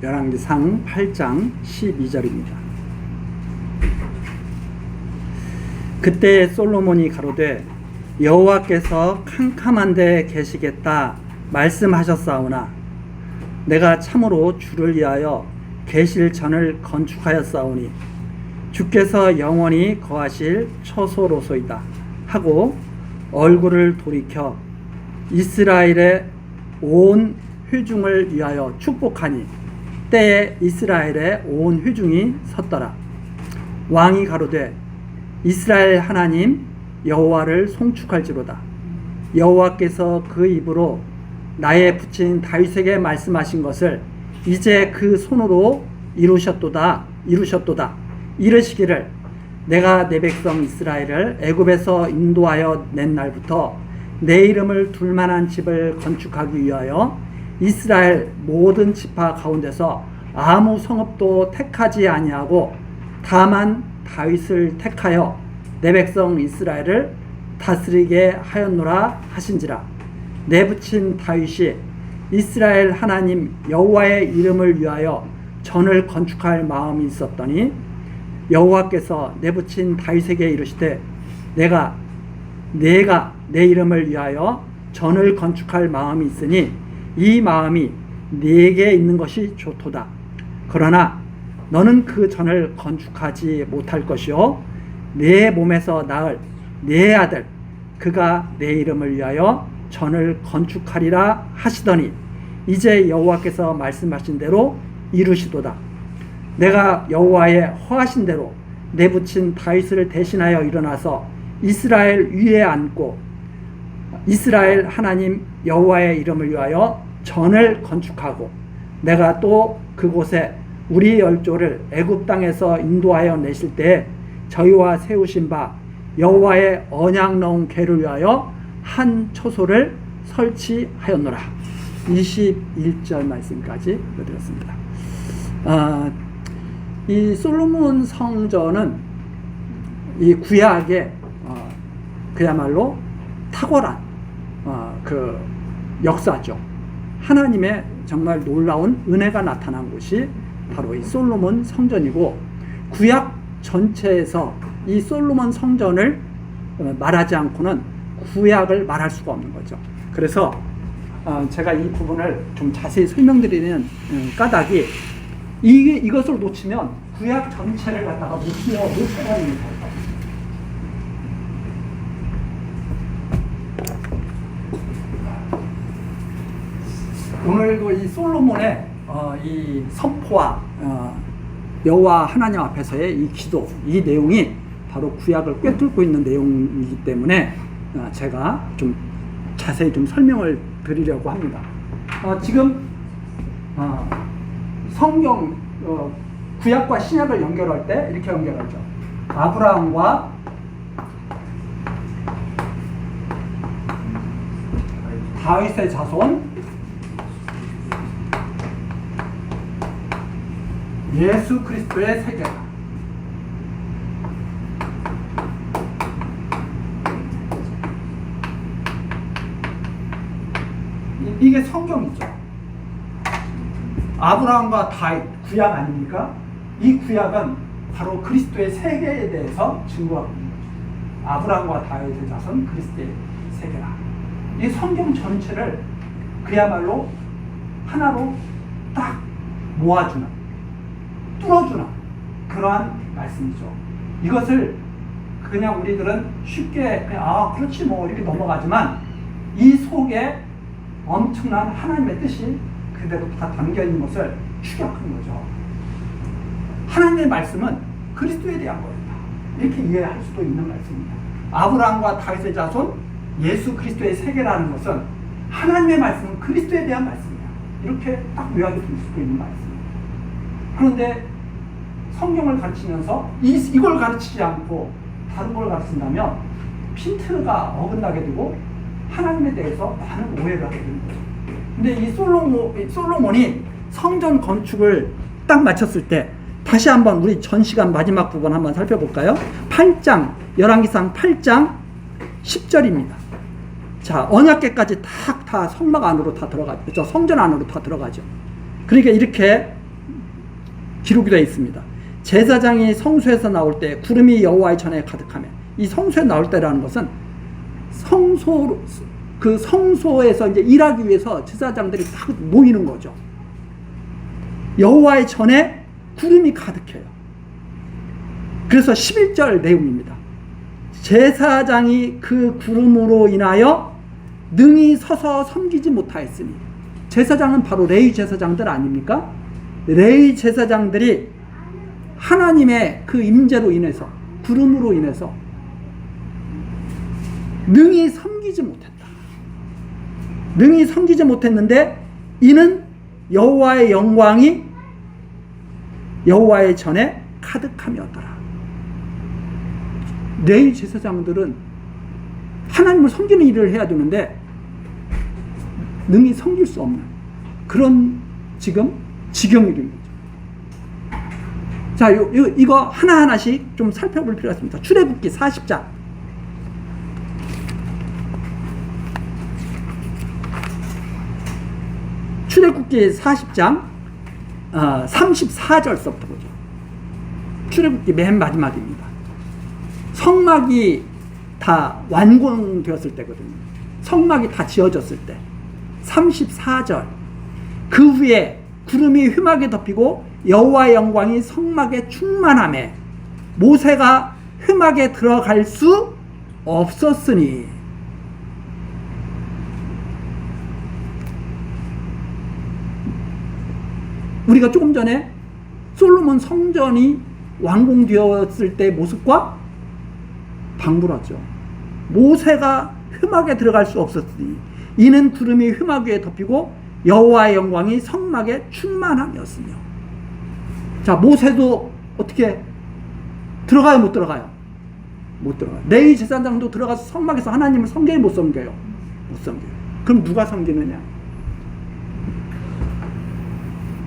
열왕기상 8장 12절입니다. 그때 솔로몬이 가로되 여호와께서 캄캄한 데 계시겠다 말씀하셨사오나 내가 참으로 주를 위하여 계실 전을 건축하였사오니 주께서 영원히 거하실 처소로소이다 하고 얼굴을 돌이켜 이스라엘의 온 회중을 위하여 축복하니 때에 이스라엘의 온 회중이 섰더라. 왕이 가로되 이스라엘 하나님 여호와를 송축할지로다. 여호와께서 그 입으로 나의 부친 다윗에게 말씀하신 것을 이제 그 손으로 이루셨도다. 이르시기를 내가 내 백성 이스라엘을 애굽에서 인도하여 낸 날부터 내 이름을 둘 만한 집을 건축하기 위하여 이스라엘 모든 지파 가운데서 아무 성읍도 택하지 아니하고 다만 다윗을 택하여 내 백성 이스라엘을 다스리게 하였노라 하신지라. 내 부친 다윗이 이스라엘 하나님 여호와의 이름을 위하여 전을 건축할 마음이 있었더니 여호와께서 내 부친 다윗에게 이르시되 내가 내 이름을 위하여 전을 건축할 마음이 있으니 이 마음이 네게 있는 것이 좋도다. 그러나 너는 그 전을 건축하지 못할 것이요 내 몸에서 낳을 내 아들 그가 내 이름을 위하여 전을 건축하리라 하시더니 이제 여호와께서 말씀하신 대로 이루시도다. 내가 여호와의 허하신 대로 내 부친 다윗을 대신하여 일어나서 이스라엘 위에 앉고 이스라엘 하나님 여호와의 이름을 위하여 전을 건축하고 내가 또 그곳에 우리 열조를 애굽 땅에서 인도하여 내실 때에 저희와 세우신 바 여호와의 언약 넣은 궤를 위하여 한 초소를 설치하였노라. 21절 말씀까지 읽어드렸습니다. 이 솔로몬 성전은 이 구약의 그야말로 탁월한 그 역사죠. 하나님의 정말 놀라운 은혜가 나타난 곳이 바로 이 솔로몬 성전이고 구약 전체에서 이 솔로몬 성전을 말하지 않고는 구약을 말할 수가 없는 거죠. 그래서 제가 이 부분을 좀 자세히 설명드리는 까닭이 이것을 놓치면 구약 전체를 갖다가 놓쳐버립니다. 오늘도 이 솔로몬의 이 선포와 여호와 하나님 앞에서의 이 기도, 이 내용이 바로 구약을 꿰뚫고 있는 내용이기 때문에 제가 좀 자세히 좀 설명을 드리려고 합니다. 지금 성경 구약과 신약을 연결할 때 이렇게 연결하죠. 아브라함과 다윗의 자손 예수 그리스도의 세계다. 이게 성경이죠. 아브라함과 다윗 구약 아닙니까? 이 구약은 바로 그리스도의 세계에 대해서 증거하고 있는 거죠. 아브라함과 다윗의 자손 그리스도의 세계라. 이 성경 전체를 그야말로 하나로 딱 모아주는, 뚫어주는 그러한 말씀이죠. 이것을 그냥 우리들은 쉽게 그냥 그렇지 뭐 이렇게 넘어가지만 이 속에 엄청난 하나님의 뜻이 그대로 다 담겨있는 것을 추격하는 거죠. 하나님의 말씀은 그리스도에 대한 거다. 이렇게 이해할 수도 있는 말씀입니다. 아브라함과 다윗의 자손 예수 그리스도의 세계라는 것은 하나님의 말씀은 그리스도에 대한 말씀이야. 이렇게 딱 요약이 될 수도 있는 말씀입니다. 그런데 성경을 가르치면서 이걸 가르치지 않고 다른 걸 가르친다면 핀트가 어긋나게 되고 하나님에 대해서 많은 오해를 하게 되는 거죠. 근데 이 솔로몬이 성전 건축을 딱 마쳤을 때 다시 한번 우리 전 시간 마지막 부분 한번 살펴볼까요? 8장 열왕기상 8장 10절입니다. 자, 언약궤까지 다 성막 안으로 다 들어가죠. 성전 안으로 다 들어가죠. 그러니까 이렇게 기록이 되어 있습니다. 제사장이 성소에서 나올 때 구름이 여호와의 전에 가득하며, 이 성소에 나올 때라는 것은 성소에서 이제 일하기 위해서 제사장들이 다 모이는 거죠. 여호와의 전에 구름이 가득해요. 그래서 11절 내용입니다. 제사장이 그 구름으로 인하여 능히 서서 섬기지 못하였으니, 제사장은 바로 레위 제사장들 아닙니까? 레위 제사장들이 하나님의 그 임재로 인해서, 구름으로 인해서 능히 섬기지 못했다. 능히 섬기지 못했는데 이는 여호와의 영광이 여호와의 전에 가득함이었더라. 레위 제사장들은 하나님을 섬기는 일을 해야 되는데 능히 섬길 수 없는 그런 지금 지경이 된 거죠. 자, 이거 하나하나씩 좀 살펴볼 필요가 있습니다. 출애굽기 40장. 출애굽기 40장 34절서부터 보죠. 출애굽기 맨 마지막입니다. 성막이 다 완공되었을 때거든요. 성막이 다 지어졌을 때. 34절. 그 후에 구름이 휘막에 덮이고 여호와의 영광이 성막에 충만하매 모세가 휘막에 들어갈 수 없었으니. 우리가 조금 전에 솔로몬 성전이 완공되었을 때 모습과 방불하죠. 모세가 휘막에 들어갈 수 없었으니 이는 구름이 휘막 위에 덮이고 여호와의 영광이 성막에 충만함이었으며. 자, 모세도 어떻게 들어가요, 못 들어가요? 못 들어가요. 레위 제사장도 들어가서 성막에서 하나님을 섬겨요, 못 섬겨요? 못 섬겨요. 그럼 누가 섬기느냐?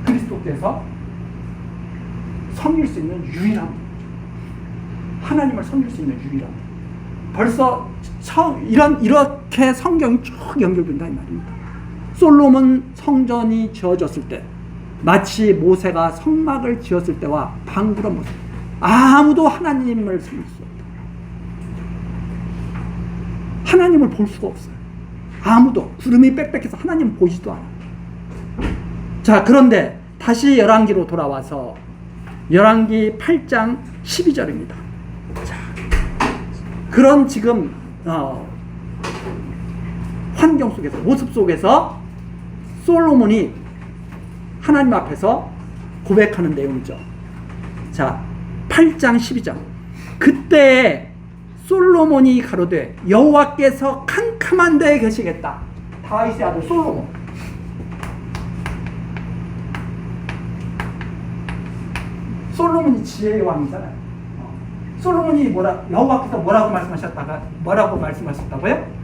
그리스도께서 섬길 수 있는 유일한 분, 하나님을 섬길 수 있는 유일한 분. 벌써 이렇게 성경이 쭉 연결된다 이 말입니다. 솔로몬 성전이 지어졌을 때 마치 모세가 성막을 지었을 때와 방불한 모습. 아무도 하나님을 섬길 수 없다. 하나님을 볼 수가 없어요. 아무도. 구름이 빽빽해서 하나님 보이지도 않아. 자, 그런데 다시 열왕기로 돌아와서 열왕기 8장 12절입니다. 자, 그런 지금 환경 속에서, 모습 속에서 솔로몬이 하나님 앞에서 고백하는 내용이죠. 자, 8장 12절. 그때 솔로몬이 가로되 여호와께서 캄캄한 데에 계시겠다. 다윗의 아들 솔로몬. 솔로몬이 지혜의 왕이잖아요. 솔로몬이 여호와께서 뭐라고 말씀하셨다고요?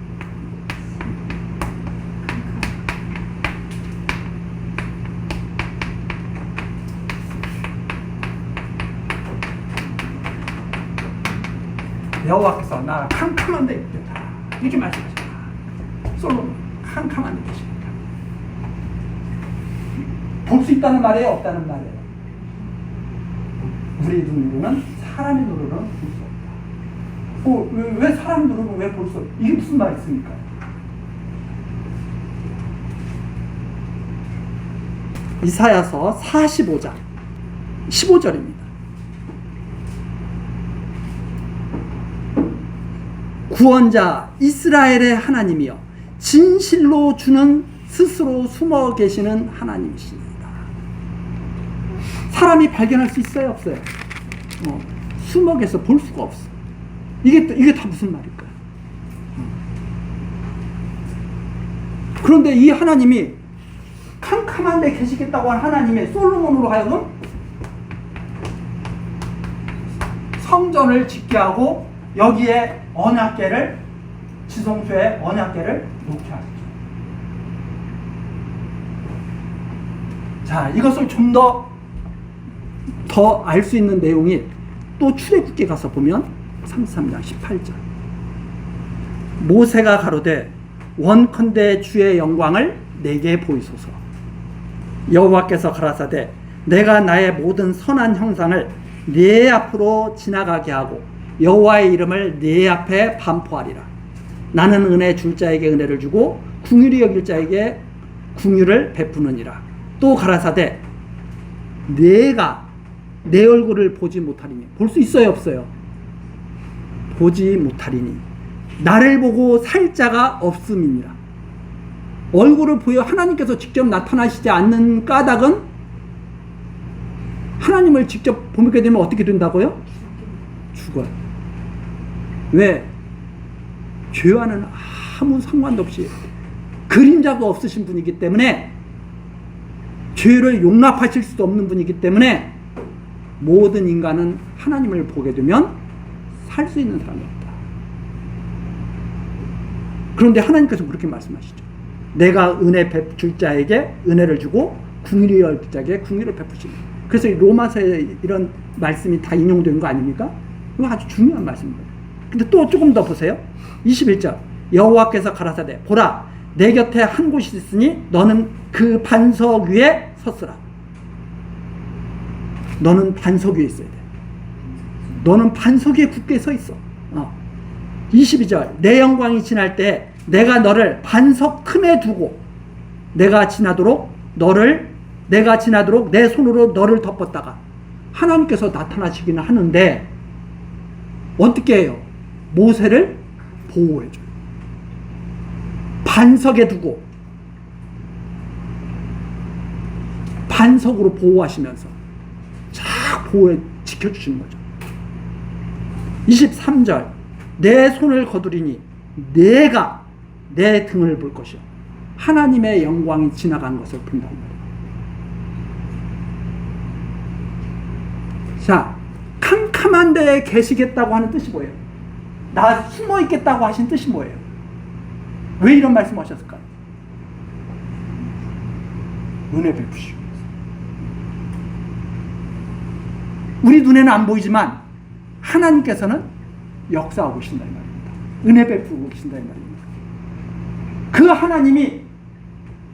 여호와께서 나 캄캄한 데 있겠다. 이렇게 말씀하셨다. 솔로몬 캄캄한 데 계십니다. 볼 수 있다는 말이에요, 없다는 말이에요? 우리 눈으로는, 사람의 눈으로는 볼 수 없다. 왜 사람 눈으로는 왜 볼 수 없다? 이게 무슨 말이 있습니까? 이사야서 45장 15절입니다. 구원자 이스라엘의 하나님이여 진실로 주는 스스로 숨어 계시는 하나님이십니다. 사람이 발견할 수 있어요, 없어요? 숨어 계서 볼 수가 없어. 이게 다 무슨 말일까요? 그런데 이 하나님이 캄캄한 데 계시겠다고 한 하나님의 솔로몬으로 하여금 성전을 짓게 하고 여기에 언약궤를, 지성소에 언약궤를 놓게 하셨죠. 자, 이것을 좀 더 알 수 있는 내용이 또 출애굽기 가서 보면 33장 18절. 모세가 가로되 원컨대 주의 영광을 내게 보이소서. 여호와께서 가라사대 내가 나의 모든 선한 형상을 네 앞으로 지나가게 하고 여호와의 이름을 네 앞에 반포하리라. 나는 은혜 줄 자에게 은혜를 주고 긍휼히 여길 자에게 긍휼을 베푸느니라. 또 가라사대 내가 내 얼굴을 보지 못하리니. 볼 수 있어요 없어요? 보지 못하리니 나를 보고 살 자가 없음이니라. 얼굴을 보여 하나님께서 직접 나타나시지 않는 까닭은 하나님을 직접 보게 되면 어떻게 된다고요? 죽어요. 왜? 죄와는 아무 상관도 없이 그림자가 없으신 분이기 때문에, 죄를 용납하실 수도 없는 분이기 때문에 모든 인간은 하나님을 보게 되면 살 수 있는 사람이 없다. 그런데 하나님께서 그렇게 말씀하시죠. 내가 은혜 줄 자에게 은혜를 주고 긍휼히 여길 자에게 긍휼을 베푸시니. 그래서 로마서에 이런 말씀이 다 인용된 거 아닙니까? 이거 아주 중요한 말씀입니다. 근데 또 조금 더 보세요. 21절 여호와께서 가라사대 보라 내 곁에 한 곳이 있으니 너는 그 반석 위에 섰으라. 너는 반석 위에 있어야 돼. 너는 반석 위에 굳게 서 있어. 22절 내 영광이 지날 때 내가 너를 반석 틈에 두고 내가 지나도록 내 손으로 너를 덮었다가. 하나님께서 나타나시기는 하는데 어떻게 해요? 모세를 보호해줘요. 반석에 두고 반석으로 보호하시면서 쫙 보호해 지켜주시는 거죠. 23절 내 손을 거두리니 내가 내 등을 볼 것이요 하나님의 영광이 지나간 것을 본단 말이에요. 자, 캄캄한 데에 계시겠다고 하는 뜻이 뭐예요? 나 숨어 있겠다고 하신 뜻이 뭐예요? 왜 이런 말씀하셨을까요? 은혜 베푸시오. 우리 눈에는 안 보이지만 하나님께서는 역사하고 계신다 이 말입니다. 은혜 베푸고 계신다 이 말입니다. 그 하나님이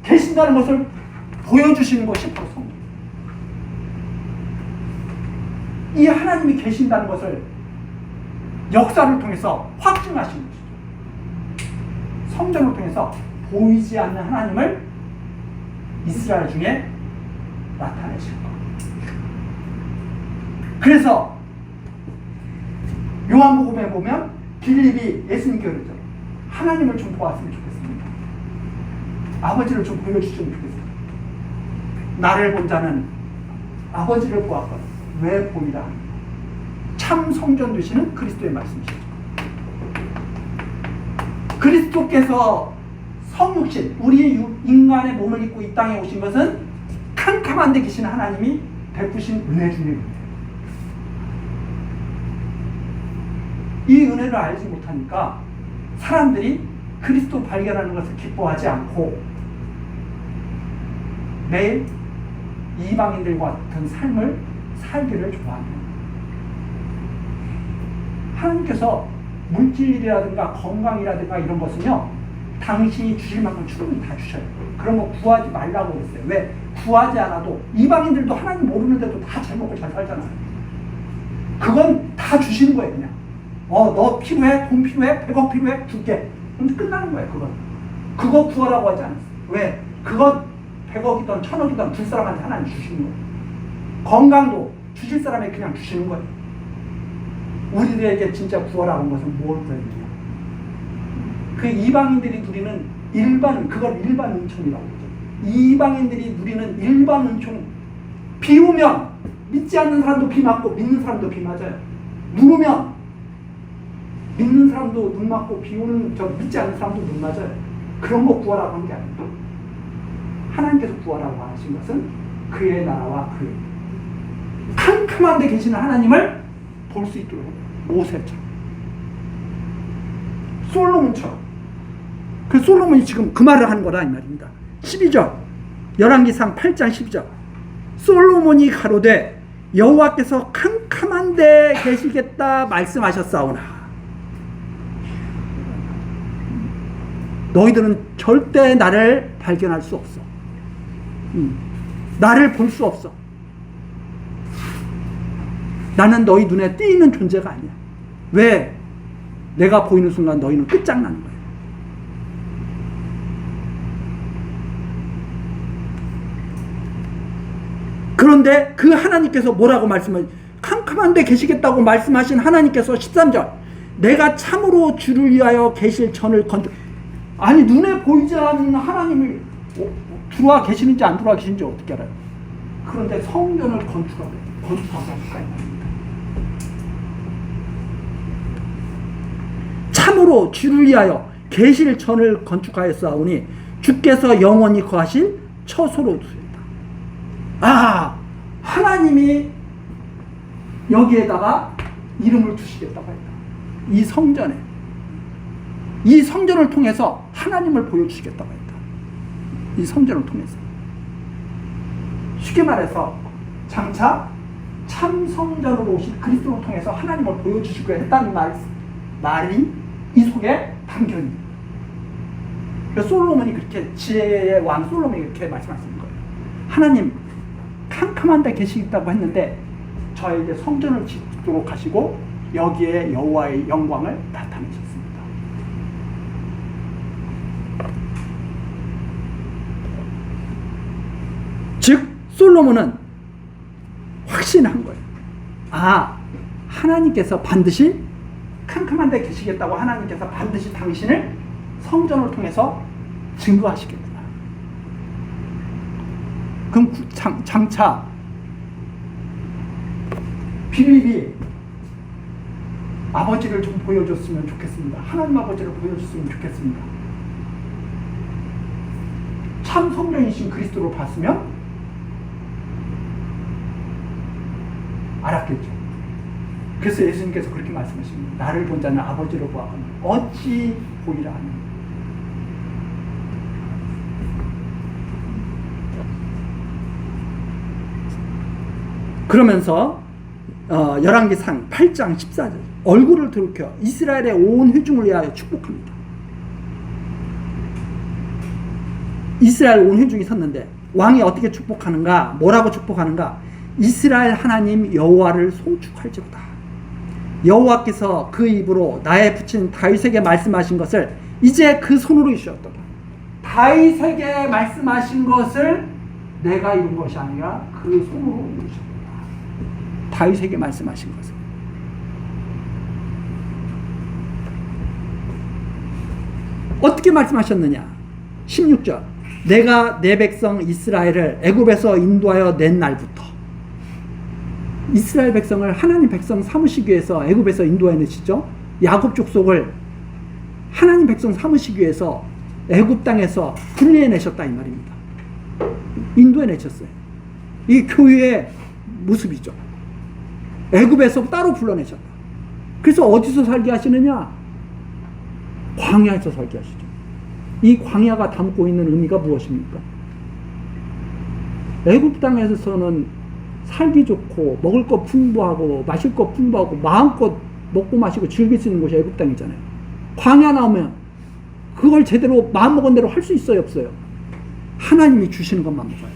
계신다는 것을 보여주시는 것이 바로 성경. 이 하나님이 계신다는 것을 역사를 통해서 확증하시는 것이죠. 성전을 통해서 보이지 않는 하나님을 이스라엘 중에 나타내실 겁니다. 그래서 요한복음에 보면 빌립이 예수님께 그러죠. 하나님을 좀 보았으면 좋겠습니다. 아버지를 좀 보여주시면 좋겠습니다. 나를 본 자는 아버지를 보았거든. 왜 보이라? 참 성전 되시는 그리스도의 말씀이시죠. 그리스도께서 성육신, 우리 인간의 몸을 입고 이 땅에 오신 것은 캄캄한 데 계신 하나님이 베푸신 은혜 중의 은혜예요. 이 은혜를 알지 못하니까 사람들이 그리스도 발견하는 것을 기뻐하지 않고 매일 이방인들과 같은 삶을 살기를 좋아합니다. 하나님께서 물질이라든가 건강이라든가 이런 것은요, 당신이 주실 만큼 충분히 다 주셔요. 그런 거 구하지 말라고 그랬어요. 왜? 구하지 않아도 이방인들도 하나님 모르는데도 다 잘 먹고 잘 살잖아요. 그건 다 주시는 거예요. 그냥 너 필요해? 돈 필요해? 100억 필요해? 줄게. 그럼 끝나는 거예요. 그거 구하라고 하지 않았어요. 왜? 그건 100억이든 1000억이든 줄 사람한테 하나님 주시는 거예요. 건강도 주실 사람에게 그냥 주시는 거예요. 우리들에게 진짜 구하라고 한 것은 뭘 구해야 되냐? 그 이방인들이 누리는 그걸 일반 은총이라고 그러죠. 이방인들이 누리는 일반 은총. 비 오면 믿지 않는 사람도 비 맞고 믿는 사람도 비 맞아요. 눈 오면 믿는 사람도 눈 맞고 비 오는 믿지 않는 사람도 눈 맞아요. 그런 거 구하라고 한 게 아닙니다. 하나님께서 구하라고 하신 것은 그의 나라와 그의 캄캄한 데 계시는 하나님을 볼 수 있도록 해요. 모세처럼, 솔로몬처럼. 그 솔로몬이 지금 그 말을 하는 거다 이 말입니다. 12절 열왕기상 8장 12절 솔로몬이 가로되 여호와께서 캄캄한 데 계시겠다 말씀하셨사오나 너희들은 절대 나를 발견할 수 없어. 나를 볼 수 없어. 나는 너희 눈에 띄는 존재가 아니야. 왜? 내가 보이는 순간 너희는 끝장나는 거예요. 그런데 그 하나님께서 뭐라고 캄캄한 데 계시겠다고 말씀하신 하나님께서 13절, 내가 참으로 주를 위하여 계실 전을 아니 눈에 보이지 않는 하나님을 들어와 계시는지 안 들어와 계시는지 어떻게 알아요? 그런데 성전을 건축하고 가까이 납니다. 참으로 주를 위하여 계실 전을 건축하였사오니 주께서 영원히 거하실 처소로 두셨다. 아, 하나님이 여기에다가 이름을 두시겠다고 했다. 이 성전에, 이 성전을 통해서 하나님을 보여주시겠다고 했다. 이 성전을 통해서. 쉽게 말해서 장차 참 성전으로 오신 그리스도를 통해서 하나님을 보여주시고 했다는 말이 이 속에 담겨 있는 거예요. 그래서 솔로몬이 그렇게, 지혜의 왕 솔로몬이 그렇게 말씀하시는 거예요. 하나님 캄캄한 데 계시겠다고 했는데 저에게 성전을 짓도록 하시고 여기에 여호와의 영광을 나타내셨습니다. 즉 솔로몬은 확신한 거예요. 아, 하나님께서 반드시 캄캄한 데 계시겠다고 하나님께서 반드시 당신을 성전을 통해서 증거하시겠구나. 그럼 장차 빌립이 아버지를 좀 보여줬으면 좋겠습니다. 하나님 아버지를 보여줬으면 좋겠습니다. 참 성령이신 그리스도를 봤으면 알았겠죠. 그래서 예수님께서 그렇게 말씀하십니다. 나를 본 자는 아버지를 보았거늘 어찌 보이라 하느냐. 그러면서 열왕기상 8장 14절 얼굴을 돌이켜 이스라엘의 온 회중을 위하여 축복합니다. 이스라엘 온 회중이 섰는데 왕이 어떻게 축복하는가? 뭐라고 축복하는가? 이스라엘 하나님 여호와를 송축할지로다. 여호와께서 그 입으로 나의 부친 다윗에게 말씀하신 것을 이제 그 손으로 이루셨도다. 다윗에게 말씀하신 것을 내가 이룬 것이 아니라 그 손으로 이루셨다. 다윗에게 말씀하신 것을. 어떻게 말씀하셨느냐? 16절 내가 내 백성 이스라엘을 애굽에서 인도하여 낸 날부터. 이스라엘 백성을 하나님 백성 삼으시기 위해서 애굽에서 인도해 내시죠. 야곱 족속을 하나님 백성 삼으시기 위해서 애굽 땅에서 분리해 내셨다 이 말입니다. 인도해 내셨어요. 이 교회의 모습이죠. 애굽에서 따로 불러내셨다. 그래서 어디서 살게 하시느냐? 광야에서 살게 하시죠. 이 광야가 담고 있는 의미가 무엇입니까? 애굽 땅에서는 살기 좋고 먹을 거 풍부하고 마실 거 풍부하고 마음껏 먹고 마시고 즐길 수 있는 곳이 애굽 땅이잖아요. 광야 나오면 그걸 제대로 마음먹은 대로 할 수 있어요, 없어요? 하나님이 주시는 것만 먹어야 돼.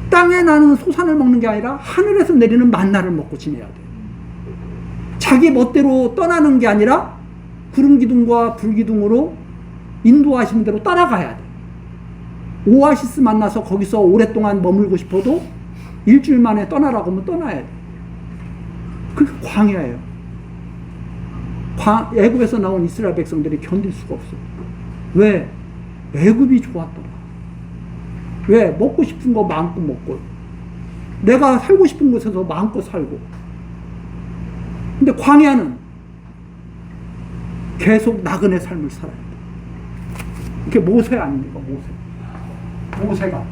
땅에 나는 소산을 먹는 게 아니라 하늘에서 내리는 만나를 먹고 지내야 돼. 자기 멋대로 떠나는 게 아니라 구름 기둥과 불 기둥으로 인도하시는 대로 따라가야 돼. 오아시스 만나서 거기서 오랫동안 머물고 싶어도 일주일 만에 떠나라고 하면 떠나야 돼. 그게 광야예요. 애굽에서 나온 이스라엘 백성들이 견딜 수가 없어요. 왜? 애굽이 좋았더라. 왜? 먹고 싶은 거 마음껏 먹고 내가 살고 싶은 곳에서 마음껏 살고. 근데 광야는 계속 나그네 삶을 살아야 돼. 이게 모세 아닙니까? 모세가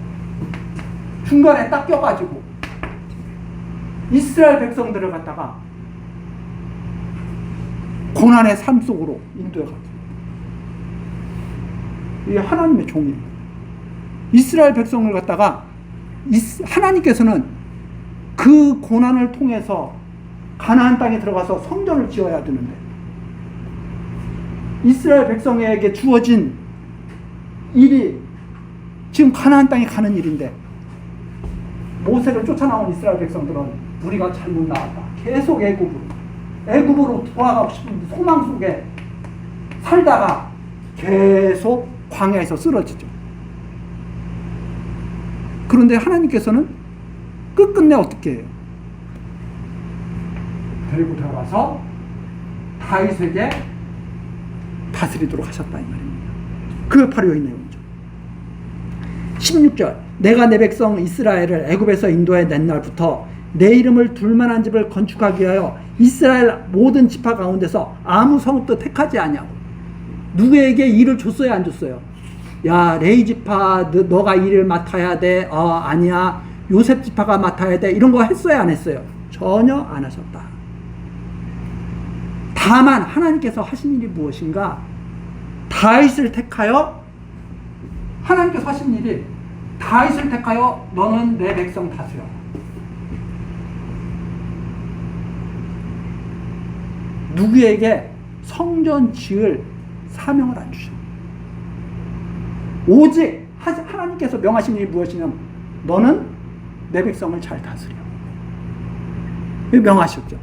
중간에 딱 껴가지고 이스라엘 백성들을 갖다가 고난의 삶 속으로 인도해가지고 이게 하나님의 종이에요. 이스라엘 백성을 갖다가 하나님께서는 그 고난을 통해서 가나안 땅에 들어가서 성전을 지어야 되는데 이스라엘 백성에게 주어진 일이 지금 가나안 땅에 가는 일인데 모세를 쫓아나온 이스라엘 백성들은 우리가 잘못 나왔다. 계속 애굽으로 돌아가고 싶은 소망 속에 살다가 계속 광야에서 쓰러지죠. 그런데 하나님께서는 끝끝내 어떻게 해요? 데리고 들어가서 다윗에게 다스리도록 하셨다 이 말입니다. 그게 바로 여기 내용이죠. 16절 내가 내 백성 이스라엘을 애굽에서 인도해 낸 날부터 내 이름을 둘 만한 집을 건축하기 위하여 이스라엘 모든 지파 가운데서 아무 성읍도 택하지 아니하고 누구에게 일을 줬어요 안 줬어요? 야 레위 지파 너가 일을 맡아야 돼. 아니야 요셉 지파가 맡아야 돼. 이런 거 했어요 안 했어요? 전혀 안 하셨다. 다만 하나님께서 하신 일이 무엇인가? 다윗을 택하여 하나님께서 하신 일이 다윗을 택하여 너는 내 백성 다스려. 누구에게 성전 지을 사명을 안 주셔. 오직 하나님께서 명하신 일이 무엇이냐면 너는 내 백성을 잘 다스려. 명하셨죠.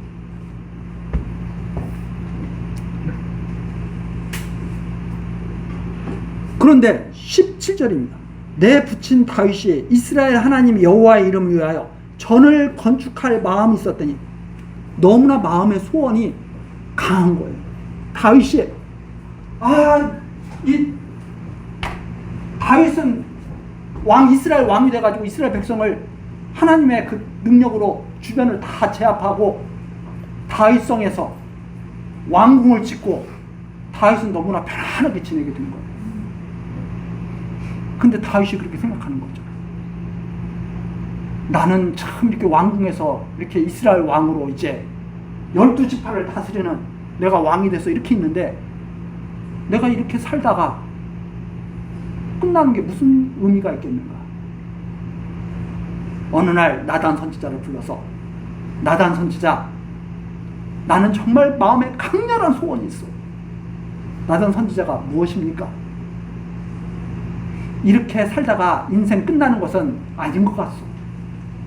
그런데 17절입니다. 내 부친 다윗이 이스라엘 하나님 여호와의 이름을 위하여 전을 건축할 마음이 있었더니 너무나 마음의 소원이 강한 거예요. 다윗이 다윗은 이스라엘 왕이 돼가지고 이스라엘 백성을 하나님의 그 능력으로 주변을 다 제압하고 다윗성에서 왕궁을 짓고 다윗은 너무나 편안하게 지내게 된 거예요. 근데 다윗이 그렇게 생각하는 거죠. 나는 참 이렇게 왕궁에서 이렇게 이스라엘 왕으로 이제 12지파를 다스리는 내가 왕이 돼서 이렇게 있는데 내가 이렇게 살다가 끝나는 게 무슨 의미가 있겠는가? 어느 날 나단 선지자를 불러서 나단 선지자 나는 정말 마음에 강렬한 소원이 있어. 나단 선지자가 무엇입니까? 이렇게 살다가 인생 끝나는 것은 아닌 것 같소.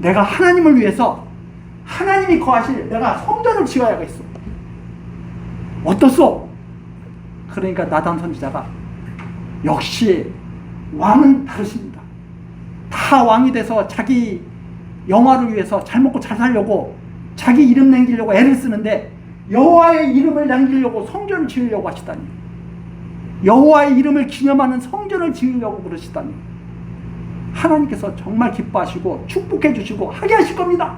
내가 하나님을 위해서 하나님이 거하실 내가 성전을 지어야겠어. 어떻소? 그러니까 나단 선지자가 역시 왕은 다르십니다. 다 왕이 돼서 자기 영화를 위해서 잘 먹고 잘 살려고 자기 이름 남기려고 애를 쓰는데 여호와의 이름을 남기려고 성전을 지으려고 하시다니, 여호와의 이름을 기념하는 성전을 지으려고 그러시다니 하나님께서 정말 기뻐하시고 축복해 주시고 하게 하실 겁니다.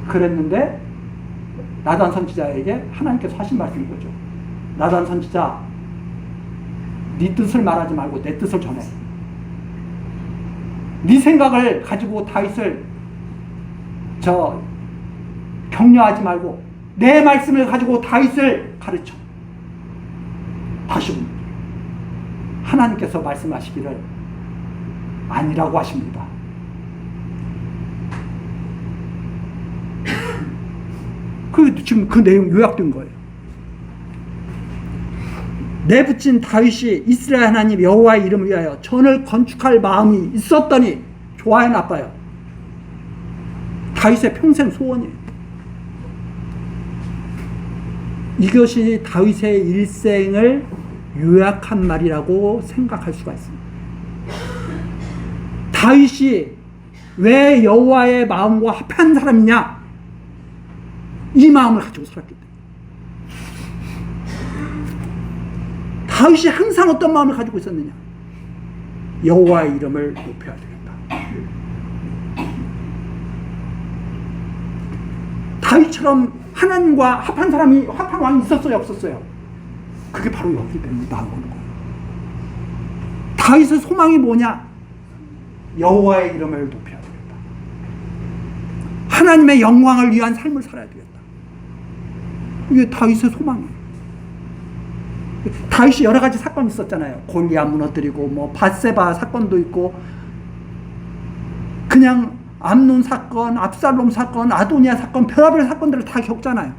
그랬는데 나단 선지자에게 하나님께서 하신 말씀이 거죠. 나단 선지자, 네 뜻을 말하지 말고 내 뜻을 전해. 네 생각을 가지고 다윗을 격려하지 말고 내 말씀을 가지고 다윗을 가르쳐. 다시 하나님께서 말씀하시기를 아니라고 하십니다. 지금 그 내용 요약된 거예요. 내 부친 다윗이 이스라엘 하나님 여호와의 이름을 위하여 전을 건축할 마음이 있었더니, 좋아요 나빠요? 다윗의 평생 소원이에요. 이것이 다윗의 일생을 요약한 말이라고 생각할 수가 있습니다. 다윗이 왜 여호와의 마음과 합한 사람이냐? 이 마음을 가지고 살았기 때문에. 다윗이 항상 어떤 마음을 가지고 있었느냐? 여호와의 이름을 높여야 되겠다. 다윗처럼 하나님과 합한 사람이, 합한 왕이 있었어요, 없었어요? 그게 바로 여기 때문에 나오는 거예요. 다윗의 소망이 뭐냐? 여호와의 이름을 높여야 되겠다. 하나님의 영광을 위한 삶을 살아야 되겠다. 이게 다윗의 소망이에요. 다윗이 여러 가지 사건이 있었잖아요. 골리앗 무너뜨리고 밧세바 사건도 있고, 그냥 암논 사건, 압살롬 사건, 아도니아 사건, 별의별 사건들을 다 겪잖아요.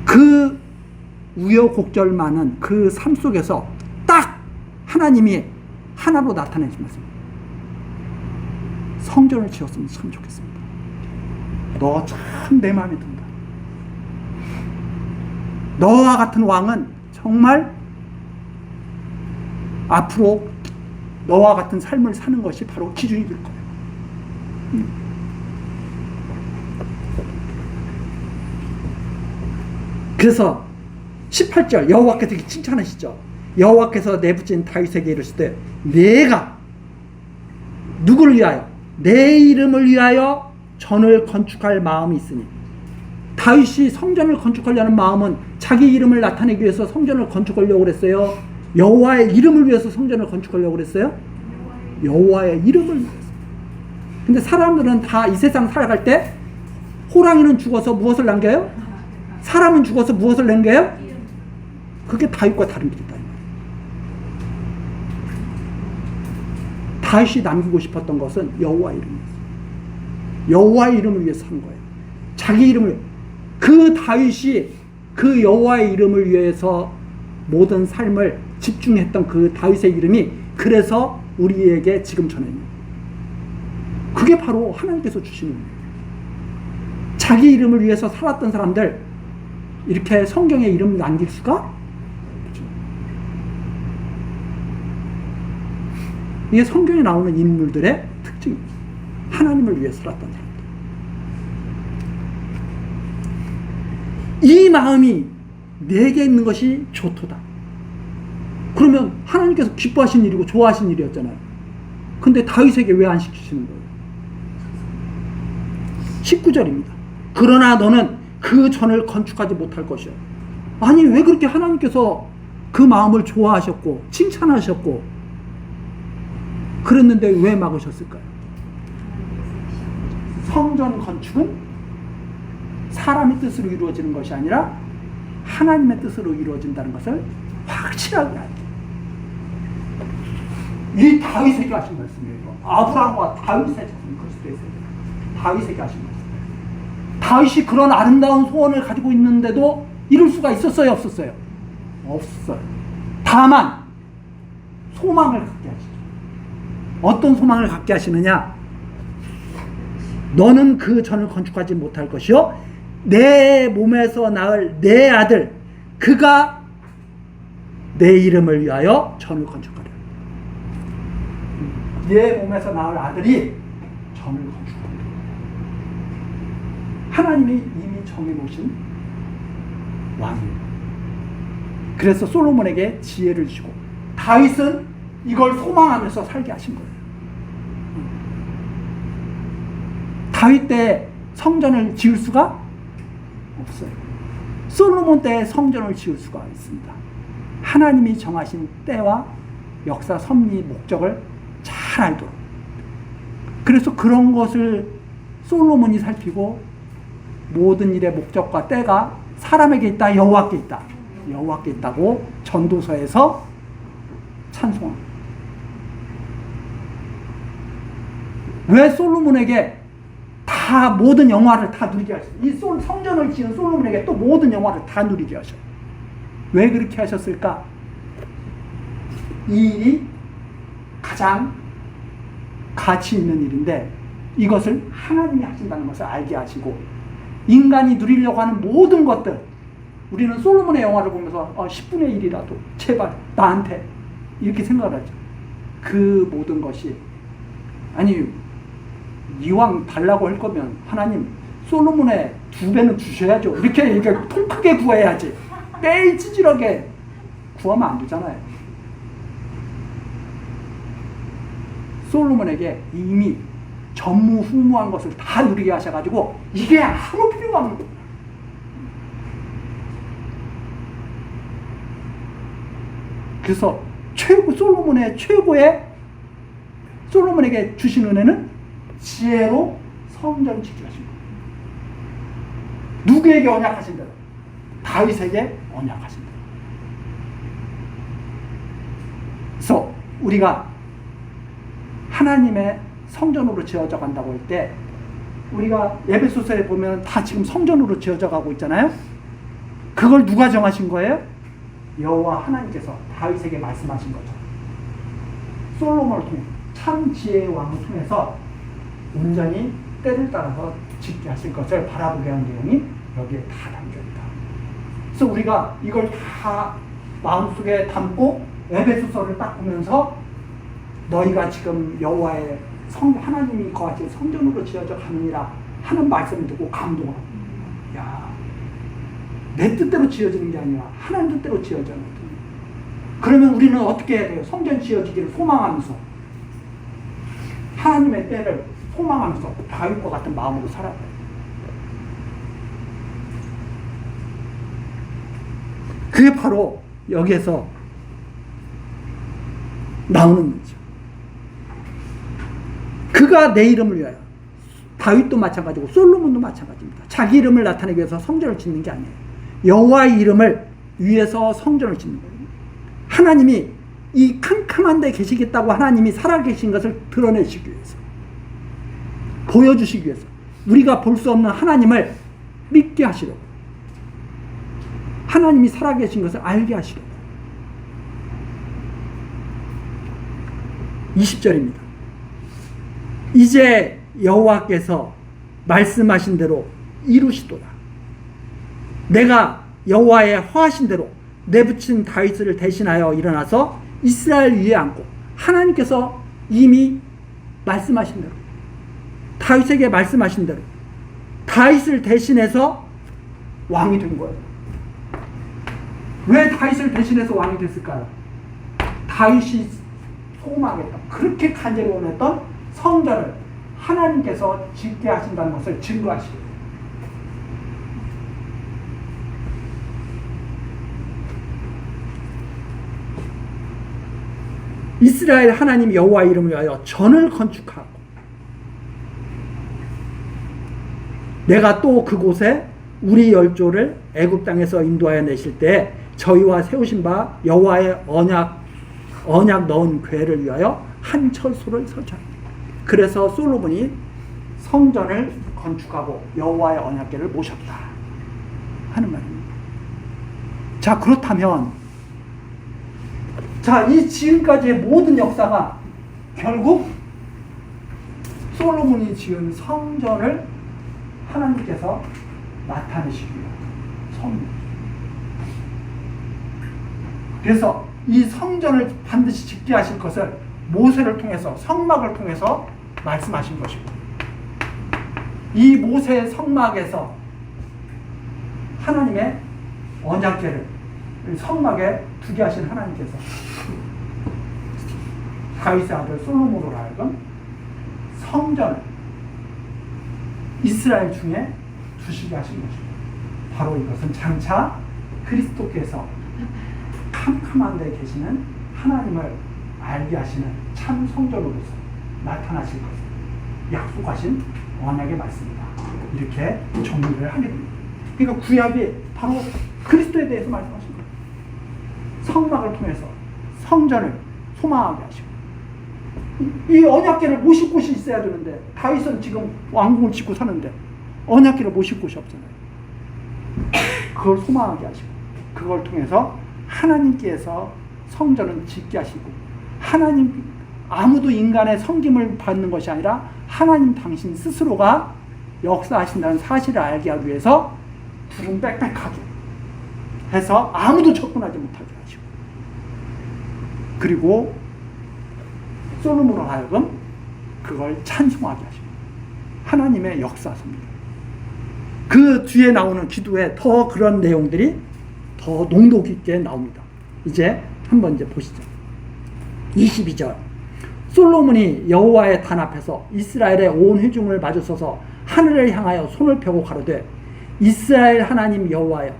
그 우여곡절 많은 그 삶 속에서 딱 하나님이 하나로 나타내시면서 성전을 지었으면 참 좋겠습니다. 너 참 내 마음에 든다. 너와 같은 왕은 정말 앞으로 너와 같은 삶을 사는 것이 바로 기준이 될 거예요. 그래서 18절 여호와께서 이렇게 칭찬하시죠. 여호와께서 내부진 다윗에게 이르실 때 내가 누구를 위하여? 내 이름을 위하여 전을 건축할 마음이 있으니. 다윗이 성전을 건축하려는 마음은 자기 이름을 나타내기 위해서 성전을 건축하려고 그랬어요? 여호와의 이름을 위해서 성전을 건축하려고 그랬어요? 여호와의 이름을 위해서. 근데 사람들은 다 이 세상 살아갈 때 호랑이는 죽어서 무엇을 남겨요? 사람은 죽어서 무엇을 남겨요? 그게 다윗과 다른 길이다. 다윗이 남기고 싶었던 것은 여호와의 이름이었어요. 여호와의 이름을 위해서 한 거예요. 자기 이름을. 그 다윗이 그 여호와의 이름을 위해서 모든 삶을 집중했던 그 다윗의 이름이 그래서 우리에게 지금 전해집니다. 그게 바로 하나님께서 주시는 거예요. 자기 이름을 위해서 살았던 사람들 이렇게 성경에 이름 남길 수가 없죠. 이게 성경에 나오는 인물들의 특징입니다. 하나님을 위해 살았던 사람들. 이 마음이 내게 있는 것이 좋도다. 그러면 하나님께서 기뻐하신 일이고 좋아하신 일이었잖아요. 근데 다윗에게 왜 안 시키시는 거예요? 19절입니다. 그러나 너는 그 전을 건축하지 못할 것이요. 아니 왜 그렇게 하나님께서 그 마음을 좋아하셨고 칭찬하셨고 그랬는데 왜 막으셨을까요? 성전 건축은 사람의 뜻으로 이루어지는 것이 아니라 하나님의 뜻으로 이루어진다는 것을 확실하게 알게. 이 다윗에게 하신 말씀이에요. 아브라함과 다윗의 자손 그리스도의 세대. 다윗에게 하신 말씀. 다윗이 그런 아름다운 소원을 가지고 있는데도 이룰 수가 있었어요, 없었어요? 없어요. 다만 소망을 갖게 하시죠. 어떤 소망을 갖게 하시느냐? 너는 그 전을 건축하지 못할 것이요 내 몸에서 낳을 내 아들 그가 내 이름을 위하여 전을 건축하려. 내 몸에서 낳을 아들이 전을 건축하려. 하나님이 이미 정해놓으신 왕이에요. 그래서 솔로몬에게 지혜를 주고 다윗은 이걸 소망하면서 살게 하신 거예요. 다윗 때 성전을 지을 수가 없어요. 솔로몬 때 성전을 지을 수가 있습니다. 하나님이 정하신 때와 역사 섭리 목적을 잘 알도록. 그래서 그런 것을 솔로몬이 살피고 모든 일의 목적과 때가 사람에게 있다, 여호와께 있다. 여호와께 있다고 전도서에서 찬송합니다. 왜 솔로몬에게 다 모든 영화를 다 누리게 하셨어요? 이 성전을 지은 솔로몬에게 또 모든 영화를 다 누리게 하셔요. 왜 그렇게 하셨을까? 이 일이 가장 가치 있는 일인데 이것을 하나님이 하신다는 것을 알게 하시고 인간이 누리려고 하는 모든 것들 우리는 솔로몬의 영화를 보면서 10분의 1이라도 제발 나한테 이렇게 생각을 하죠. 그 모든 것이 아니 이왕 달라고 할 거면 하나님 솔로몬의 2배는 주셔야죠. 이렇게 통 크게 구해야지. 매일 찌질하게 구하면 안 되잖아요. 솔로몬에게 이미 전무후무한 것을 다 누리게 하셔가지고 이게 아무 필요가 없는 거예요. 그래서 솔로몬의 최고의 솔로몬에게 주신 은혜는 지혜로 성전을 짓게 하신 거예요. 누구에게 언약하신 대로? 다윗에게 언약하신 대로. 그래서 우리가 하나님의 성전으로 지어져 간다고 할 때 우리가 에베소서에 보면 다 지금 성전으로 지어져 가고 있잖아요. 그걸 누가 정하신 거예요? 여호와 하나님께서 다윗에게 말씀하신 거죠. 솔로몬을 통해 참 지혜의 왕을 통해서 온전히 때를 따라서 짓게 하실 것을 바라보게 한 내용이 여기에 다 담겨 있다. 그래서 우리가 이걸 다 마음속에 담고 에베소서를 딱 보면서 너희가 지금 여호와의 하나님이 거하실 성전으로 지어져 가느니라 하는 말씀을 듣고 감동하고, 야, 내 뜻대로 지어지는 게 아니라 하나님 뜻대로 지어져야 돼. 그러면 우리는 어떻게 해야 돼요? 성전 지어지기를 소망하면서 하나님의 때를 소망하면서 다윗과 같은 마음으로 살아야 돼요. 그게 바로 여기에서 나오는 거죠. 그가 내 이름을 위하여, 다윗도 마찬가지고 솔로몬도 마찬가지입니다. 자기 이름을 나타내기 위해서 성전을 짓는 게 아니에요. 여호와의 이름을 위해서 성전을 짓는 거예요. 하나님이 이 캄캄한 데 계시겠다고 하나님이 살아계신 것을 드러내시기 위해서, 보여주시기 위해서, 우리가 볼 수 없는 하나님을 믿게 하시려고, 하나님이 살아계신 것을 알게 하시려고. 20절입니다. 이제 여호와께서 말씀하신 대로 이루시도다. 내가 여호와의 허하신 대로 내붙인 다윗을 대신하여 일어나서 이스라엘 위에 앉고, 하나님께서 이미 말씀하신 대로, 다윗에게 말씀하신 대로 다윗을 대신해서 왕이 된 거예요. 왜 다윗을 대신해서 왕이 됐을까요? 다윗이 소망했던, 그렇게 간절히 원했던 성전을 하나님께서 짓게 하신다는 것을 증거하시고, 이스라엘 하나님 여호와의 이름을 위하여 전을 건축하고, 내가 또 그곳에 우리 열조를 애굽 땅에서 인도하여 내실 때 저희와 세우신 바 여호와의 언약 넣은 궤를 위하여 한 철소를 설치합니다. 그래서 솔로몬이 성전을 건축하고 여호와의 언약궤를 모셨다 하는 말입니다. 자, 그렇다면 이 지금까지의 모든 역사가 결국 솔로몬이 지은 성전을 하나님께서 나타내시기 위한 성전. 그래서 이 성전을 반드시 짓게 하실 것을 모세를 통해서, 성막을 통해서 말씀하신 것이고, 이 모세의 성막에서 하나님의 언약궤를 성막에 두게 하신 하나님께서 다윗의 아들 솔로몬으로 하여금 성전을 이스라엘 중에 두시게 하신 것입니다. 바로 이것은 장차 그리스도께서 캄캄한 데 계시는 하나님을 알게 하시는 참 성전으로서 나타나실 것을 약속하신 언약의 말씀이다. 이렇게 정리를 하게 됩니다. 그러니까 구약이 바로 그리스도에 대해서 말씀하신 거예요. 성막을 통해서 성전을 소망하게 하시고, 이 언약궤를 모실 곳이 있어야 되는데, 다윗은 지금 왕궁을 짓고 사는데 언약궤를 모실 곳이 없잖아요. 그걸 소망하게 하시고, 그걸 통해서 하나님께서 성전을 짓게 하시고, 하나님, 아무도 인간의 섬김을 받는 것이 아니라 하나님 당신 스스로가 역사하신다는 사실을 알게 하기 위해서 불은 빽빽하게 해서 아무도 접근하지 못하게 하시고, 그리고 솔로몬으로 하여금 그걸 찬송하게 하시고, 하나님의 역사서입니다. 그 뒤에 나오는 기도에 더 그런 내용들이 더 농도 깊게 나옵니다. 이제 한번 이제 보시죠. 22절. 솔로몬이 여호와의 단 앞에서 이스라엘의 온 회중을 마주서서 하늘을 향하여 손을 펴고 가로되, 이스라엘 하나님 여호와여,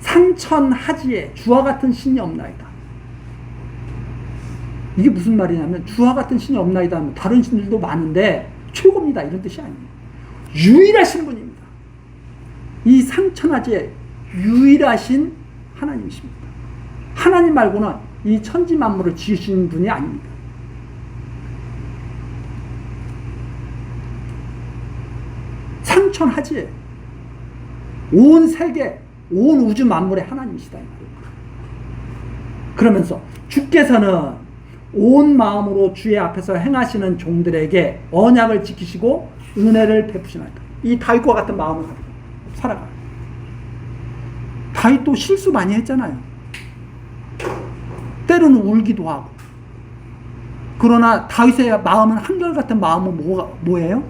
상천하지에 주와 같은 신이 없나이다. 이게 무슨 말이냐면, 주와 같은 신이 없나이다 하면 다른 신들도 많은데 최고입니다 이런 뜻이 아니에요. 유일하신 분입니다. 이 상천하지에 유일하신 하나님이십니다. 하나님 말고는 이 천지 만물을 지으신 분이 아닙니다. 상천하지에 온 세계, 온 우주 만물의 하나님이시다 이 말이에요. 그러면서 주께서는 온 마음으로 주의 앞에서 행하시는 종들에게 언약을 지키시고 은혜를 베푸시나이다. 이 다윗과 같은 마음을 가지고 살아가. 다윗도 실수 많이 했잖아요. 때로는 울기도 하고. 그러나 다윗의 마음은 한결같은 마음은 뭐예요?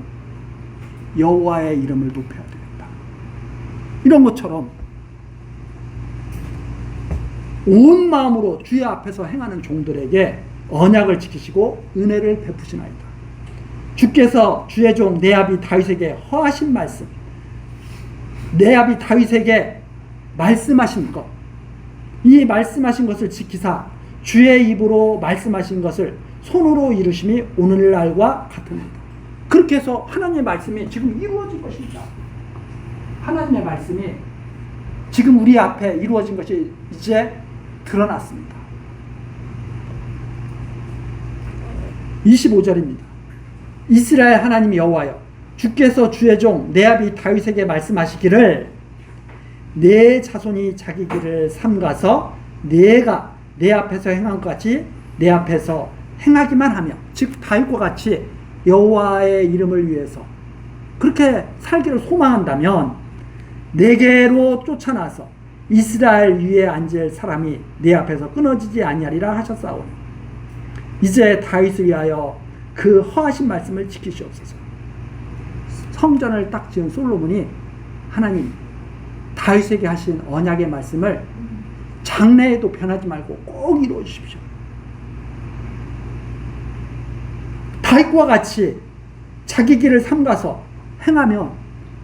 여호와의 이름을 높여야 되겠다. 이런 것처럼 온 마음으로 주의 앞에서 행하는 종들에게 언약을 지키시고 은혜를 베푸시나이다. 주께서 주의 종 내 아비 다윗에게 허하신 말씀, 내 아비 다윗에게 말씀하신 것, 이 말씀하신 것을 지키사 주의 입으로 말씀하신 것을 손으로 이루심이 오늘날과 같습니다. 그렇게 해서 하나님의 말씀이 지금 이루어진 것입니다. 하나님의 말씀이 지금 우리 앞에 이루어진 것이 이제 드러났습니다. 25절입니다. 이스라엘 하나님 여호와여, 주께서 주의 종 내 아비 다윗에게 말씀하시기를 내 자손이 자기 길을 삼가서 내가 내 앞에서 행한 것 같이 내 앞에서 행하기만 하며, 즉 다윗과 같이 여호와의 이름을 위해서 그렇게 살기를 소망한다면 내게로 쫓아나서 이스라엘 위에 앉을 사람이 내 앞에서 끊어지지 아니하리라 하셨사오니 이제 다윗을 위하여 그 허하신 말씀을 지키시옵소서. 성전을 딱 지은 솔로몬이 하나님 다윗에게 하신 언약의 말씀을 장래에도 변하지 말고 꼭 이루어 주십시오. 다윗과 같이 자기 길을 삼가서 행하면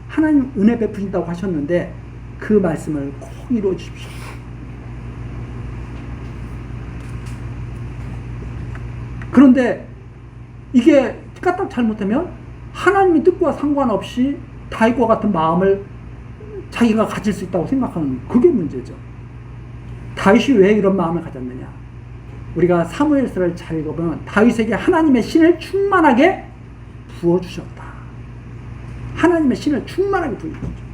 하나님 은혜 베푸신다고 하셨는데 그 말씀을 꼭 이루어 주십시오. 그런데 이게 까딱 잘못하면 하나님의 뜻과 상관없이 다윗과 같은 마음을 자기가 가질 수 있다고 생각하는 그게 문제죠. 다윗이 왜 이런 마음을 가졌느냐? 우리가 사무엘서를 잘 읽어보면 다윗에게 하나님의 신을 충만하게 부어주셨다. 하나님의 신을 충만하게 부어주셨죠.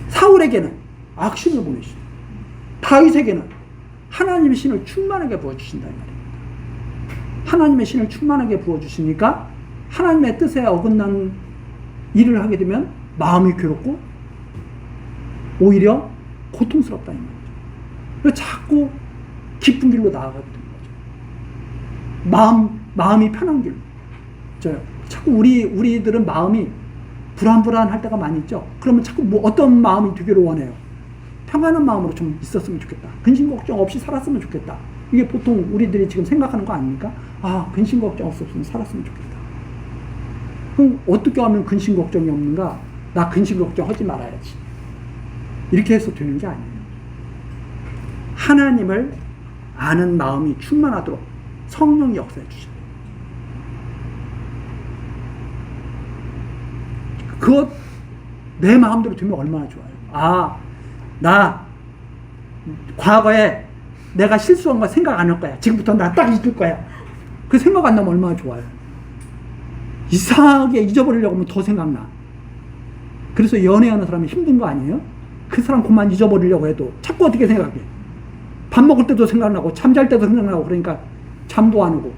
사울에게는 악신을 보내시고 다윗에게는 하나님의 신을 충만하게 부어주신다는 말입니다. 하나님의 신을 충만하게 부어주시니까 하나님의 뜻에 어긋난 일을 하게 되면 마음이 괴롭고 오히려 고통스럽다 이 말이죠. 그래서 자꾸 기쁜 길로 나아가게 되는 거죠. 마음이 편한 길로. 자꾸 우리들은 마음이 불안할 때가 많이 있죠. 그러면 자꾸 어떤 마음이 되기를 원해요. 평안한 마음으로 좀 있었으면 좋겠다. 근심 걱정 없이 살았으면 좋겠다. 이게 보통 우리들이 지금 생각하는 거 아닙니까? 아, 근심 걱정 없었으면 살았으면 좋겠다. 그럼 어떻게 하면 근심 걱정이 없는가? 나 근심 걱정 하지 말아야지. 이렇게 해서 되는 게 아니에요. 하나님을 아는 마음이 충만하도록 성령이 역사해 주셔요. 그것 내 마음대로 되면 얼마나 좋아요. 아, 나 과거에 내가 실수한 거 생각 안 할 거야. 지금부터 나 딱 잊을 거야. 그 생각 안 나면 얼마나 좋아요. 이상하게 잊어버리려고 하면 더 생각나. 그래서 연애하는 사람이 힘든 거 아니에요? 그 사람 그만 잊어버리려고 해도 자꾸 어떻게 생각해? 밥 먹을 때도 생각나고 잠잘 때도 생각나고 그러니까 잠도 안 오고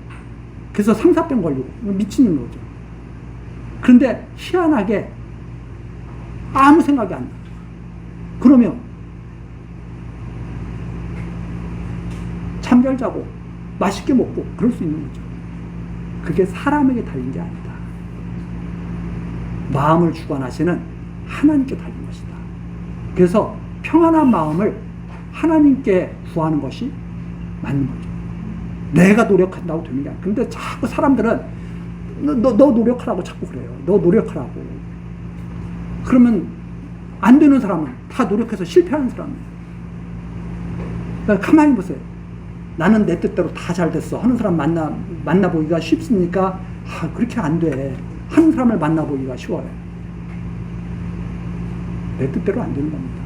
그래서 상사병 걸리고 미치는 거죠. 그런데 희한하게 아무 생각이 안 나. 그러면 잠 잘 자고 맛있게 먹고 그럴 수 있는 거죠. 그게 사람에게 달린 게 아니다. 마음을 주관하시는 하나님께 달린 것이다. 그래서 평안한 마음을 하나님께 구하는 것이 맞는 거죠. 내가 노력한다고 되는 게 아니야. 근데 자꾸 사람들은 너 노력하라고 자꾸 그래요. 너 노력하라고. 그러면 안 되는 사람은 다 노력해서 실패하는 사람이에요. 그러니까 가만히 보세요. 나는 내 뜻대로 다 잘 됐어 하는 사람 만나보기가 쉽습니까? 아, 그렇게 안 돼. 하는 사람을 만나보기가 쉬워요. 내 뜻대로 안 되는 겁니다.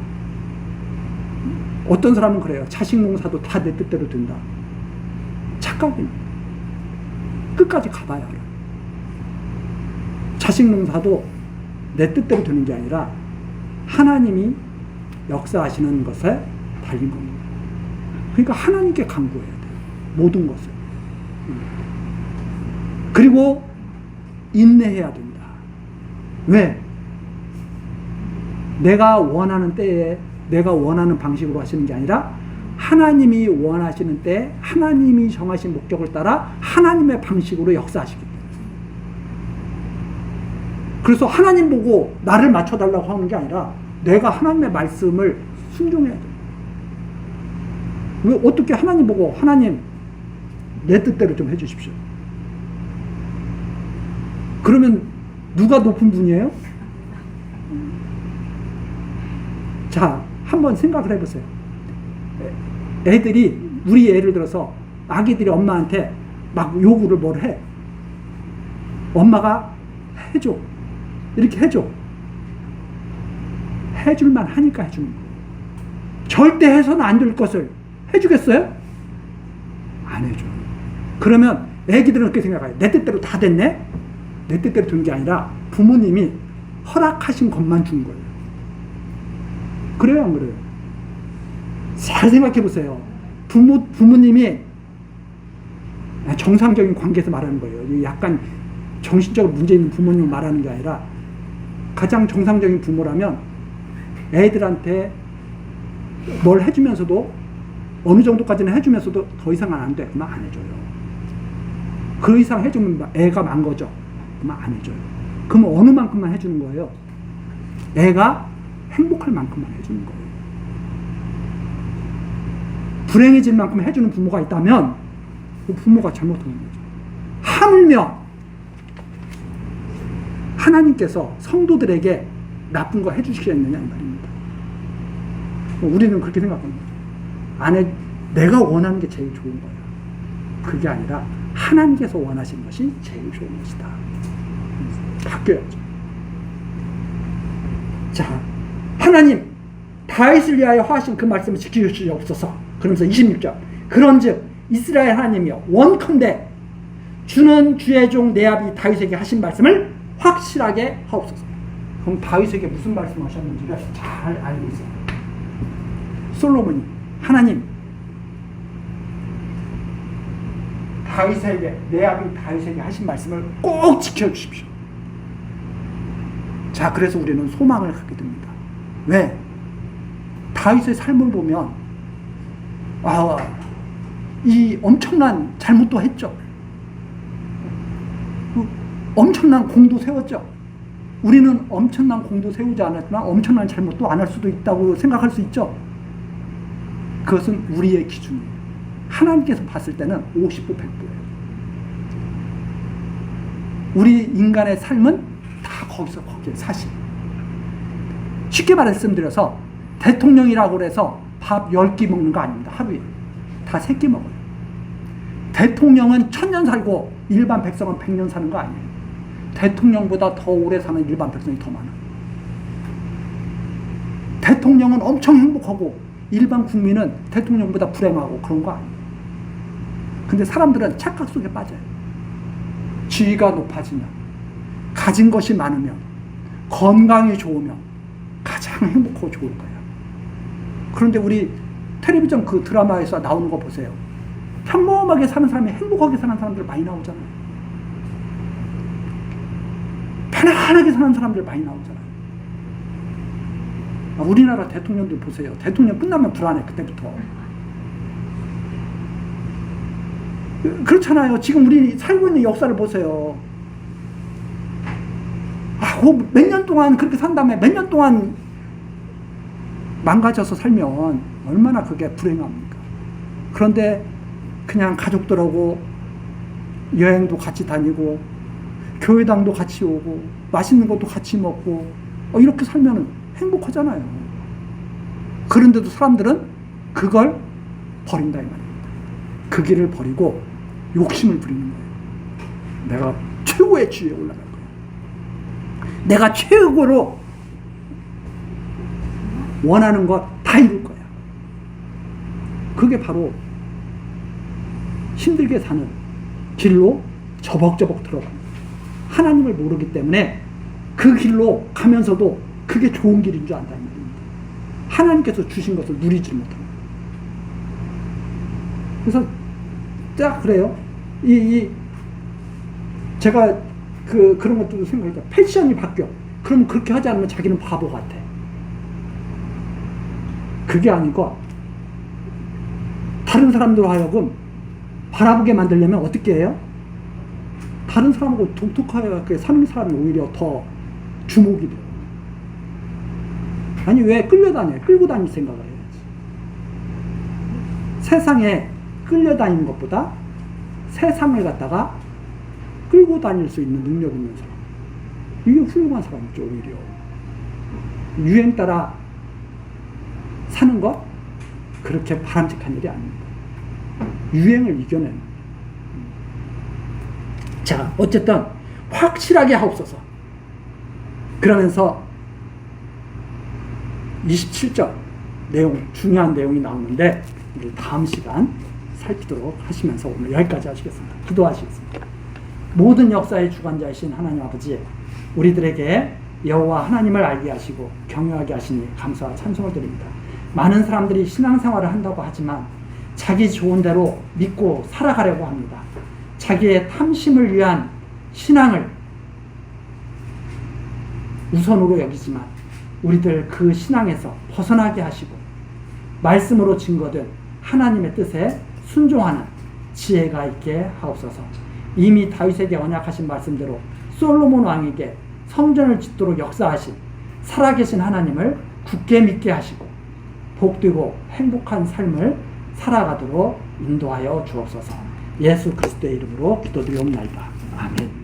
어떤 사람은 그래요. 자식 농사도 다 내 뜻대로 된다. 착각입니다. 끝까지 가봐야 알아요. 자식 농사도 내 뜻대로 되는 게 아니라 하나님이 역사하시는 것에 달린 겁니다. 그러니까 하나님께 간구해야 돼요. 모든 것을. 그리고 인내해야 된다. 왜? 내가 원하는 때에 내가 원하는 방식으로 하시는 게 아니라 하나님이 원하시는 때 하나님이 정하신 목적을 따라 하나님의 방식으로 역사하시기 때문에. 그래서 하나님 보고 나를 맞춰달라고 하는 게 아니라 내가 하나님의 말씀을 순종해야 돼. 왜 어떻게 하나님 보고 하나님 내 뜻대로 좀 해주십시오. 그러면 누가 높은 분이에요? 자, 한번 생각을 해보세요. 애들이 우리 예를 들어서 아기들이 엄마한테 막 요구를 뭘 해. 엄마가 해줘. 이렇게 해줘. 해줄만 하니까 해주는 거예요. 절대 해서는 안 될 것을 해주겠어요? 안 해줘. 그러면 애기들은 그렇게 생각해요. 내 뜻대로 다 됐네? 내 뜻대로 된 게 아니라 부모님이 허락하신 것만 준 거예요. 그래요, 안 그래요? 잘 생각해 보세요. 부모님이 정상적인 관계에서 말하는 거예요. 약간 정신적으로 문제 있는 부모님을 말하는 게 아니라 가장 정상적인 부모라면 애들한테 뭘 해주면서도 어느 정도까지는 해주면서도 더 이상은 안 돼. 그러면 안 해줘요. 그 이상 해주면 애가 망거져. 그러면 안 해줘요. 그러면 어느 만큼만 해주는 거예요? 애가 행복할 만큼만 해주는 거예요. 불행해질 만큼 해주는 부모가 있다면 그 부모가 잘못하는 거죠. 하물며 하나님께서 성도들에게 나쁜 거 해주시겠느냐 이 말입니다. 우리는 그렇게 생각합니다. 내가 원하는 게 제일 좋은 거야. 그게 아니라 하나님께서 원하신 것이 제일 좋은 것이다. 바뀌어야죠. 자, 하나님 다윗을 위하여 하신 그 말씀을 지키시옵소서. 그러면서 26절 그런즉 이스라엘 하나님이여 원컨대 주는 주의 종 레압이 다윗에게 하신 말씀을 확실하게 하옵소서. 그럼 다윗에게 무슨 말씀하셨는지를 잘 알고 있어요. 솔로몬이 하나님 다윗에게 레압이 다윗에게 하신 말씀을 꼭 지켜주십시오. 자, 그래서 우리는 소망을 갖게 됩니다. 왜? 다윗의 삶을 보면 이 엄청난 잘못도 했죠. 엄청난 공도 세웠죠. 우리는 엄청난 공도 세우지 않았지만 엄청난 잘못도 안 할 수도 있다고 생각할 수 있죠. 그것은 우리의 기준이에요. 하나님께서 봤을 때는 50부 100부예요. 우리 인간의 삶은 다 거기에 사실. 쉽게 말씀드려서 대통령이라고 해서 밥 10끼 먹는 거 아닙니다. 하루에. 다 3끼 먹어요. 대통령은 1000년 살고 일반 백성은 100년 사는 거 아니에요. 대통령보다 더 오래 사는 일반 백성이 더 많아요. 대통령은 엄청 행복하고 일반 국민은 대통령보다 불행하고 그런 거 아니에요. 근데 사람들은 착각 속에 빠져요. 지위가 높아지면, 가진 것이 많으면, 건강이 좋으면 가장 행복하고 좋을 거예요. 그런데 우리 텔레비전 그 드라마에서 나오는 거 보세요. 평범하게 사는 사람이 행복하게 사는 사람들 많이 나오잖아요. 편안하게 사는 사람들 많이 나오잖아요. 우리나라 대통령들 보세요. 대통령 끝나면 불안해, 그때부터. 그렇잖아요. 지금 우리 살고 있는 역사를 보세요. 몇 년 동안 그렇게 산 다음에 몇 년 동안 망가져서 살면 얼마나 그게 불행합니까? 그런데 그냥 가족들하고 여행도 같이 다니고 교회당도 같이 오고 맛있는 것도 같이 먹고 이렇게 살면 행복하잖아요. 그런데도 사람들은 그걸 버린다 이 말입니다. 그 길을 버리고 욕심을 부리는 거예요. 내가 최고의 지위에 올라갈 거야. 내가 최고로 원하는 것 다 이룰 거야. 그게 바로 힘들게 사는 길로 저벅저벅 들어갑니다. 하나님을 모르기 때문에 그 길로 가면서도 그게 좋은 길인 줄 안다는 말입니다. 하나님께서 주신 것을 누리지 못합니다. 그래서 딱 그래요. 제가 그런 것도 생각해요. 패션이 바뀌어. 그럼 그렇게 하지 않으면 자기는 바보 같아. 그게 아니고 다른 사람들 하여금 바라보게 만들려면 어떻게 해요? 다른 사람하고 독특하게 사는 사람이 오히려 더 주목이 돼요. 아니 왜 끌려다녀요? 끌고 다닐 생각을 해야지. 세상에 끌려다니는 것보다 세상을 갖다가 끌고 다닐 수 있는 능력 있는 사람, 이게 훌륭한 사람이죠. 오히려 유행 따라 사는 것 그렇게 바람직한 일이 아닙니다. 유행을 이겨내는. 자, 어쨌든 확실하게 하옵소서. 그러면서 27절 내용, 중요한 내용이 나오는데 우리 다음 시간 살피도록 하시면서 오늘 여기까지 하시겠습니다. 기도하시겠습니다. 모든 역사의 주관자이신 하나님 아버지, 우리들에게 여호와 하나님을 알게 하시고 경외하게 하시니 감사와 찬송을 드립니다. 많은 사람들이 신앙생활을 한다고 하지만 자기 좋은 대로 믿고 살아가려고 합니다. 자기의 탐심을 위한 신앙을 우선으로 여기지만 우리들 그 신앙에서 벗어나게 하시고 말씀으로 증거된 하나님의 뜻에 순종하는 지혜가 있게 하옵소서. 이미 다윗에게 언약하신 말씀대로 솔로몬 왕에게 성전을 짓도록 역사하신 살아계신 하나님을 굳게 믿게 하시고 복되고 행복한 삶을 살아가도록 인도하여 주옵소서. 예수 그리스도의 이름으로 기도드리옵나이다. 아멘.